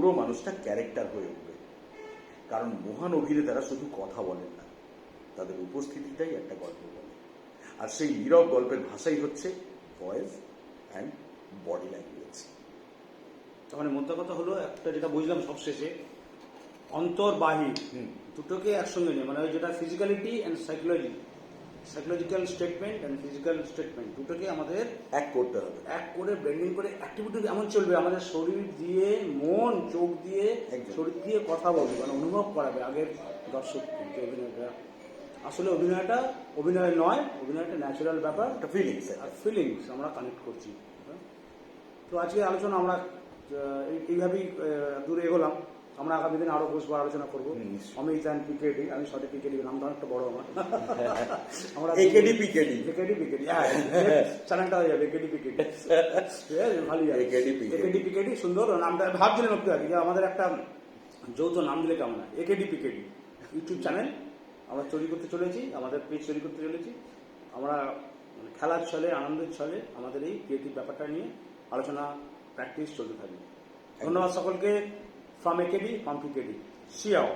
পুরো মানুষটা ক্যারেক্টার হয়ে উঠবে। কারণ মহান অভিনেতারা শুধু কথা বলেন না, তাদের উপস্থিতিটাই একটা গল্প বলে। আর সেই নীরব গল্পের ভাষাই হচ্ছে ভয়েস অ্যান্ড বডি ল্যাঙ্গুয়েজ। তার মানে মোদ্দা কথা হলো, একটা যেটা বুঝলাম সবশেষে, অন্তর বাহির দুটোকে একসঙ্গে নিয়ে, মানে ওই যেটা physicality and psychological statement and physical statement দুটোকে আমাদের এক করতে হবে, এক করে ব্লেন্ডিং করে অ্যাক্টিভিটি এমন চলবে, আমাদের শরীর দিয়ে, মন, চোখ দিয়ে, শরীর দিয়ে কথা বলবে, মানে অনুভব করাবে আগের দর্শক যে অভিনয়টা আসলে অভিনয় নয়, অভিনয়টা ন্যাচারাল ব্যাপার, একটা ফিলিংস। আর ফিলিংস আমরা কানেক্ট করছি। তো আজকে আলোচনা আমরা এইভাবেই দূরে এগোলাম। আমরা আগামী দিনে আরো বসবো, আলোচনা করবো। অমিত অ্যান্ড পিকেডি, আমি সঠিক পিকেডি নাম ধর একটা বড় আমার, আমরা একেডি পিকেডি চ্যানেলটা হয়ে যাবে একেডি পিকেডি, ভালোই একেডি পিকেডি, সুন্দর নামটা ভাবছিলাম একটু আগে যে আমাদের একটা যৌথ নাম দিলে কেমন হয়, একেডি পিকেডি ইউটিউব চ্যানেল আমরা তৈরি করতে চলেছি, আমাদের পেজ তৈরি করতে চলেছি। আমরা খেলার ছলে, আনন্দের ছলে আমাদের এই ক্রিয়েটিভ ব্যাপারটা নিয়ে আলোচনা, প্র্যাকটিস চলতে থাকবে। ধন্যবাদ সকলকে। From AKD, from PKD, সিয়াও।